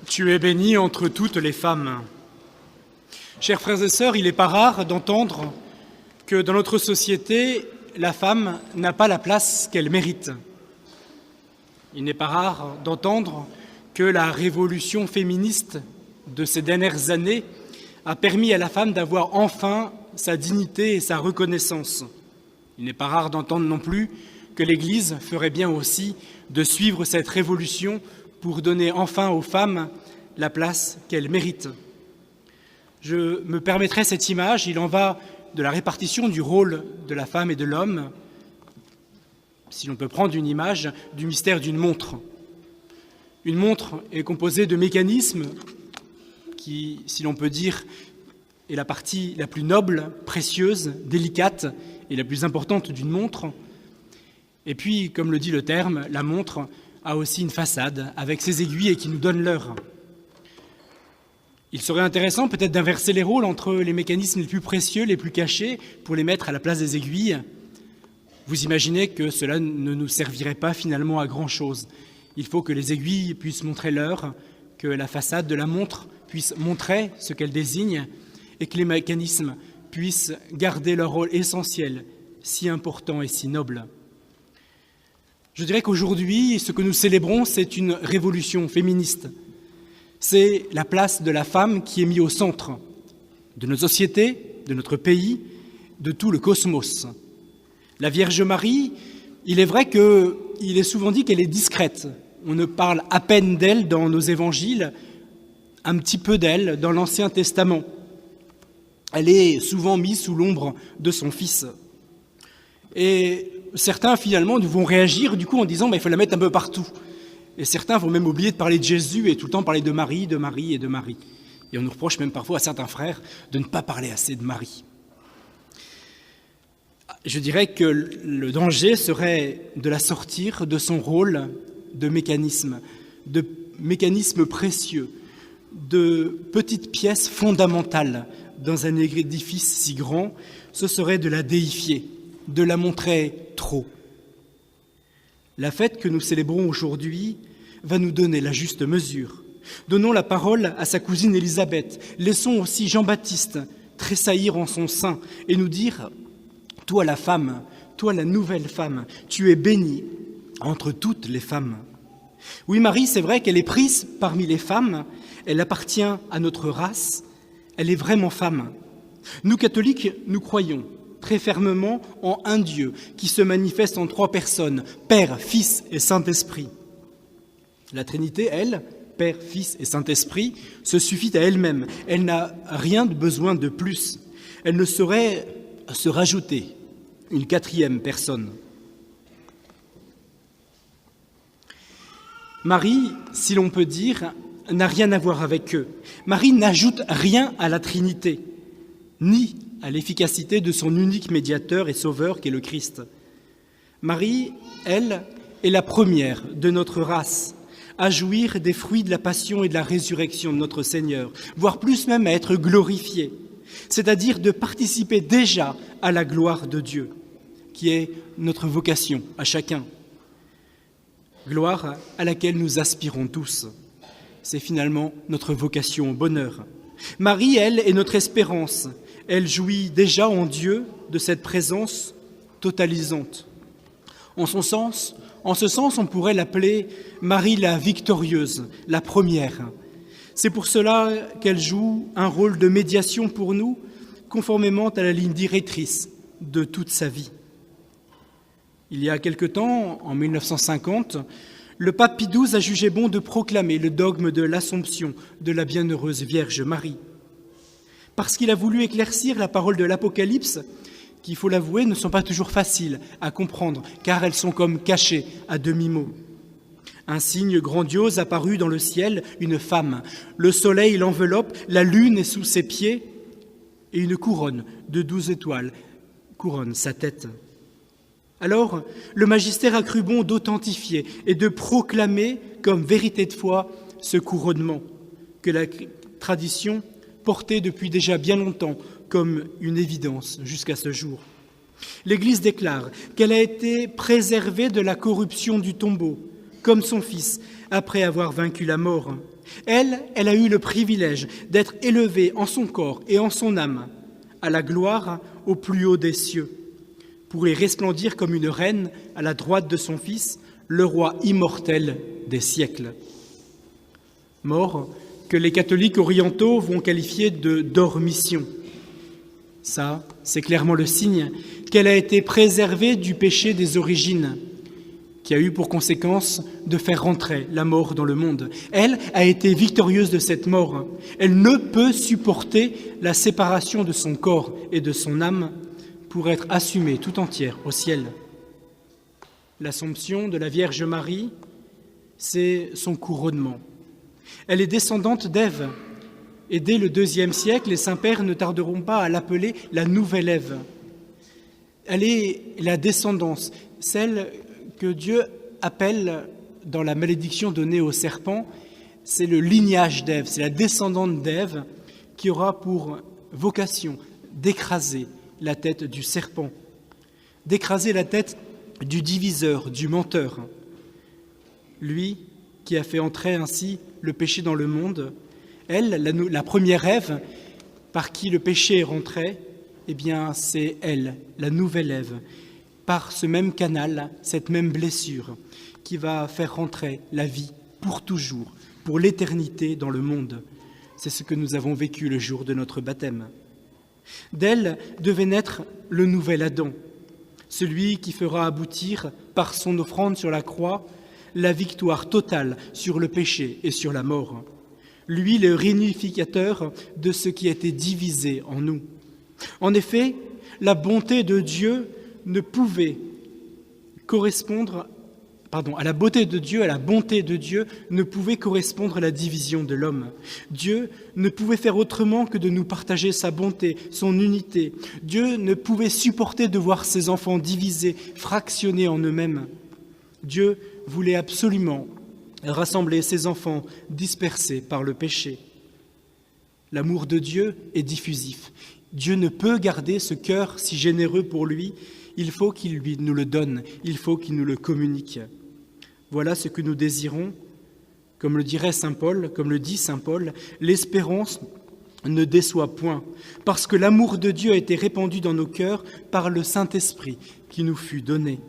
Tu es bénie entre toutes les femmes. Chers frères et sœurs, il n'est pas rare d'entendre que dans notre société, la femme n'a pas la place qu'elle mérite. Il n'est pas rare d'entendre que la révolution féministe de ces dernières années a permis à la femme d'avoir enfin sa dignité et sa reconnaissance. Il n'est pas rare d'entendre non plus que l'Église ferait bien aussi de suivre cette révolution pour donner enfin aux femmes la place qu'elles méritent. Je me permettrai cette image, il en va de la répartition du rôle de la femme et de l'homme, si l'on peut prendre une image du mystère d'une montre. Une montre est composée de mécanismes qui, si l'on peut dire, est la partie la plus noble, précieuse, délicate et la plus importante d'une montre. Et puis, comme le dit le terme, la montre a aussi une façade avec ses aiguilles et qui nous donne l'heure. Il serait intéressant peut-être d'inverser les rôles entre les mécanismes les plus précieux, les plus cachés, pour les mettre à la place des aiguilles. Vous imaginez que cela ne nous servirait pas finalement à grand-chose. Il faut que les aiguilles puissent montrer l'heure, que la façade de la montre puisse montrer ce qu'elle désigne et que les mécanismes puissent garder leur rôle essentiel, si important et si noble. Je dirais qu'aujourd'hui, ce que nous célébrons, c'est une révolution féministe. C'est la place de la femme qui est mise au centre de nos sociétés, de notre pays, de tout le cosmos. La Vierge Marie, il est vrai qu'il est souvent dit qu'elle est discrète. On ne parle à peine d'elle dans nos évangiles, un petit peu d'elle dans l'Ancien Testament. Elle est souvent mise sous l'ombre de son Fils. Et certains, finalement, vont réagir du coup en disant il faut la mettre un peu partout. Et certains vont même oublier de parler de Jésus et tout le temps parler de Marie, de Marie et de Marie. Et on nous reproche même parfois à certains frères de ne pas parler assez de Marie. Je dirais que le danger serait de la sortir de son rôle de mécanisme précieux, de petite pièce fondamentale dans un édifice si grand. Ce serait de la déifier, de la montrer trop. La fête que nous célébrons aujourd'hui va nous donner la juste mesure. Donnons la parole à sa cousine Élisabeth. Laissons aussi Jean-Baptiste tressaillir en son sein et nous dire « Toi la femme, toi la nouvelle femme, tu es bénie entre toutes les femmes. » Oui, Marie, c'est vrai qu'elle est prise parmi les femmes, elle appartient à notre race, elle est vraiment femme. Nous, catholiques, nous croyons très fermement en un Dieu qui se manifeste en trois personnes, Père, Fils et Saint-Esprit. La Trinité, elle, Père, Fils et Saint-Esprit, se suffit à elle-même. Elle n'a rien de besoin de plus. Elle ne saurait se rajouter une quatrième personne. Marie, si l'on peut dire, n'a rien à voir avec eux. Marie n'ajoute rien à la Trinité, ni à l'efficacité de son unique médiateur et sauveur qu'est le Christ. Marie, elle, est la première de notre race à jouir des fruits de la passion et de la résurrection de notre Seigneur, voire plus même à être glorifiée, c'est-à-dire de participer déjà à la gloire de Dieu, qui est notre vocation à chacun. Gloire à laquelle nous aspirons tous. C'est finalement notre vocation au bonheur. Marie, elle, est notre espérance. Elle jouit déjà en Dieu de cette présence totalisante. En ce sens, on pourrait l'appeler Marie la victorieuse, la première. C'est pour cela qu'elle joue un rôle de médiation pour nous, conformément à la ligne directrice de toute sa vie. Il y a quelque temps, en 1950, le pape Pie XII a jugé bon de proclamer le dogme de l'Assomption de la bienheureuse Vierge Marie. Parce qu'il a voulu éclaircir la parole de l'Apocalypse, qui, il faut l'avouer, ne sont pas toujours faciles à comprendre, car elles sont comme cachées à demi-mot. Un signe grandiose apparut dans le ciel, une femme. Le soleil l'enveloppe, la lune est sous ses pieds, et une couronne de 12 étoiles couronne sa tête. Alors, le magistère a cru bon d'authentifier et de proclamer comme vérité de foi ce couronnement que la tradition portait depuis déjà bien longtemps comme une évidence jusqu'à ce jour. L'Église déclare qu'elle a été préservée de la corruption du tombeau, comme son Fils, après avoir vaincu la mort. Elle a eu le privilège d'être élevée en son corps et en son âme à la gloire au plus haut des cieux, pour y resplendir comme une reine à la droite de son Fils, le roi immortel des siècles. Mort que les catholiques orientaux vont qualifier de dormition. Ça, c'est clairement le signe qu'elle a été préservée du péché des origines, qui a eu pour conséquence de faire rentrer la mort dans le monde. Elle a été victorieuse de cette mort. Elle ne peut supporter la séparation de son corps et de son âme pour être assumée tout entière au ciel. L'Assomption de la Vierge Marie, c'est son couronnement. Elle est descendante d'Ève, et dès le IIe siècle, les saints-pères ne tarderont pas à l'appeler la nouvelle Ève. Elle est la descendance, celle que Dieu appelle dans la malédiction donnée au serpent, c'est le lignage d'Ève, c'est la descendante d'Ève qui aura pour vocation d'écraser la tête du serpent, d'écraser la tête du diviseur, du menteur. Lui qui a fait entrer ainsi le péché dans le monde, elle, la première Ève, par qui le péché est rentré, eh bien c'est elle, la nouvelle Ève, par ce même canal, cette même blessure, qui va faire rentrer la vie pour toujours, pour l'éternité dans le monde. C'est ce que nous avons vécu le jour de notre baptême. D'elle devait naître le nouvel Adam, celui qui fera aboutir, par son offrande sur la croix, la victoire totale sur le péché et sur la mort. Lui, le réunificateur de ce qui a été divisé en nous. En effet, la bonté de Dieu ne pouvait correspondre, à la beauté de Dieu, à la bonté de Dieu ne pouvait correspondre à la division de l'homme. Dieu ne pouvait faire autrement que de nous partager sa bonté, son unité. Dieu ne pouvait supporter de voir ses enfants divisés, fractionnés en eux-mêmes. Dieu voulait absolument rassembler ses enfants dispersés par le péché. L'amour de Dieu est diffusif. Dieu ne peut garder ce cœur si généreux pour lui. Il faut qu'il nous le donne, il faut qu'il nous le communique. Voilà ce que nous désirons. Comme le dirait Saint Paul, comme le dit Saint Paul, l'espérance ne déçoit point, parce que l'amour de Dieu a été répandu dans nos cœurs par le Saint-Esprit qui nous fut donné.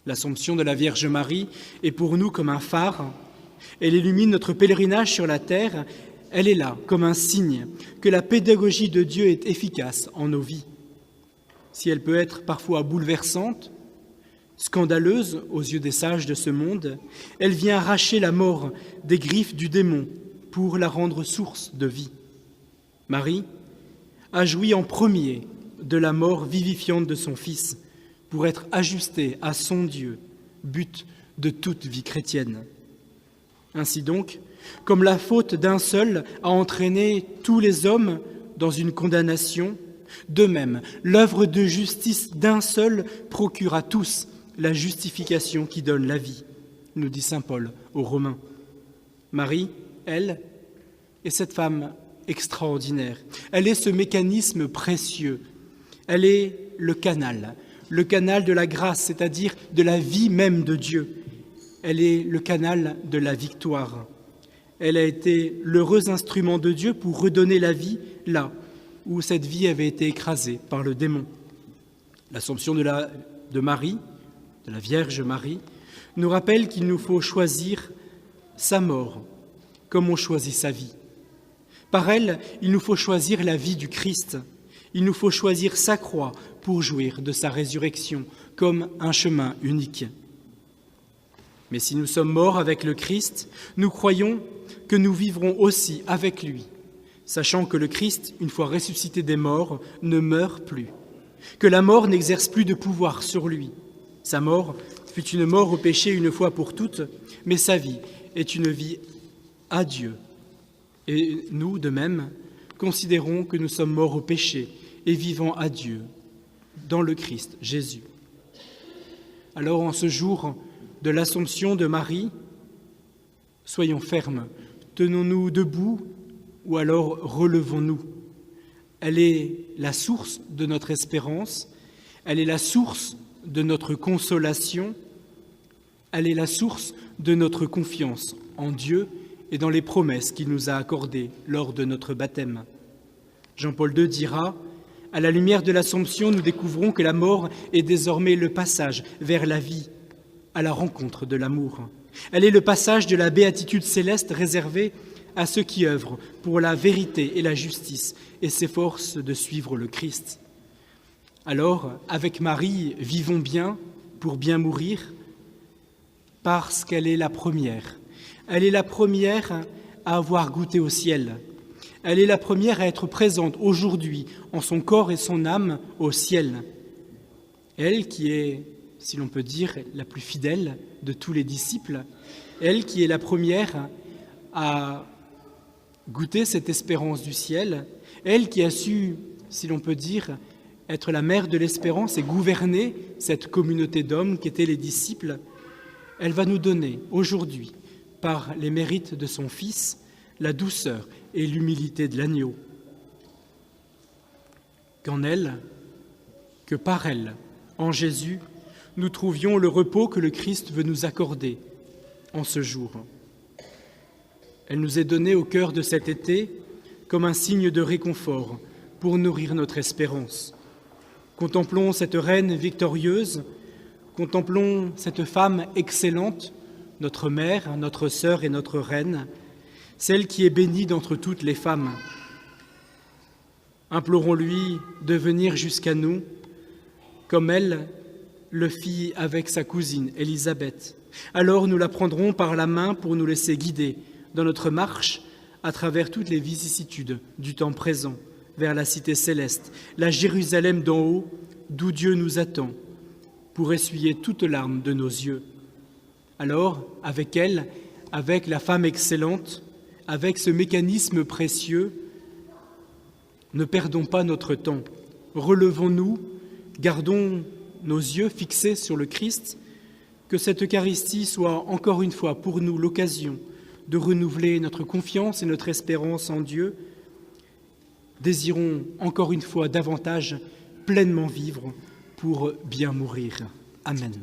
L'Assomption de la Vierge Marie est pour nous comme un phare. Elle illumine notre pèlerinage sur la terre. Elle est là comme un signe que la pédagogie de Dieu est efficace en nos vies. Si elle peut être parfois bouleversante, scandaleuse aux yeux des sages de ce monde, elle vient arracher la mort des griffes du démon pour la rendre source de vie. Marie a joui en premier de la mort vivifiante de son Fils pour être ajustée à son Dieu, but de toute vie chrétienne. Ainsi donc, comme la faute d'un seul a entraîné tous les hommes dans une condamnation, de même, l'œuvre de justice d'un seul procure à tous la justification qui donne la vie, nous dit saint Paul aux Romains. Marie, elle, est cette femme extraordinaire. Elle est ce mécanisme précieux. Elle est le canal de la grâce, c'est-à-dire de la vie même de Dieu. Elle est le canal de la victoire. Elle a été l'heureux instrument de Dieu pour redonner la vie là où cette vie avait été écrasée par le démon. L'Assomption de Marie, de la Vierge Marie, nous rappelle qu'il nous faut choisir sa mort comme on choisit sa vie. Par elle, il nous faut choisir la vie du Christ. Il nous faut choisir sa croix pour jouir de sa résurrection comme un chemin unique. Mais si nous sommes morts avec le Christ, nous croyons que nous vivrons aussi avec lui, sachant que le Christ, une fois ressuscité des morts, ne meurt plus, que la mort n'exerce plus de pouvoir sur lui. Sa mort fut une mort au péché une fois pour toutes, mais sa vie est une vie à Dieu. Et nous, de même, considérons que nous sommes morts au péché et vivants à Dieu, dans le Christ Jésus. Alors, en ce jour de l'Assomption de Marie, soyons fermes, tenons-nous debout ou alors relevons-nous. Elle est la source de notre espérance, elle est la source de notre consolation, Elle est la source de notre confiance en Dieu et dans les promesses qu'il nous a accordées lors de notre baptême. Jean-Paul II dira « À la lumière de l'Assomption, nous découvrons que la mort est désormais le passage vers la vie, à la rencontre de l'amour. Elle est le passage de la béatitude céleste réservée à ceux qui œuvrent pour la vérité et la justice et s'efforcent de suivre le Christ. Alors, avec Marie, vivons bien pour bien mourir, parce qu'elle est la première. Elle est la première à avoir goûté au ciel. Elle est la première à être présente aujourd'hui en son corps et son âme au ciel. Elle qui est, si l'on peut dire, la plus fidèle de tous les disciples, elle qui est la première à goûter cette espérance du ciel, elle qui a su, si l'on peut dire, être la mère de l'espérance et gouverner cette communauté d'hommes qu'étaient les disciples, elle va nous donner aujourd'hui, par les mérites de son Fils, la douceur et l'humilité de l'agneau. Qu'en elle, que par elle, en Jésus, nous trouvions le repos que le Christ veut nous accorder en ce jour. Elle nous est donnée au cœur de cet été comme un signe de réconfort pour nourrir notre espérance. Contemplons cette reine victorieuse, contemplons cette femme excellente, notre mère, notre sœur et notre reine, celle qui est bénie d'entre toutes les femmes. Implorons-lui de venir jusqu'à nous, comme elle le fit avec sa cousine Élisabeth. Alors nous la prendrons par la main pour nous laisser guider dans notre marche à travers toutes les vicissitudes du temps présent, vers la cité céleste, la Jérusalem d'en haut, d'où Dieu nous attend, pour essuyer toute larme de nos yeux. Alors, avec elle, avec la femme excellente, avec ce mécanisme précieux, ne perdons pas notre temps. Relevons-nous, gardons nos yeux fixés sur le Christ, que cette Eucharistie soit encore une fois pour nous l'occasion de renouveler notre confiance et notre espérance en Dieu. Désirons encore une fois davantage pleinement vivre pour bien mourir. Amen.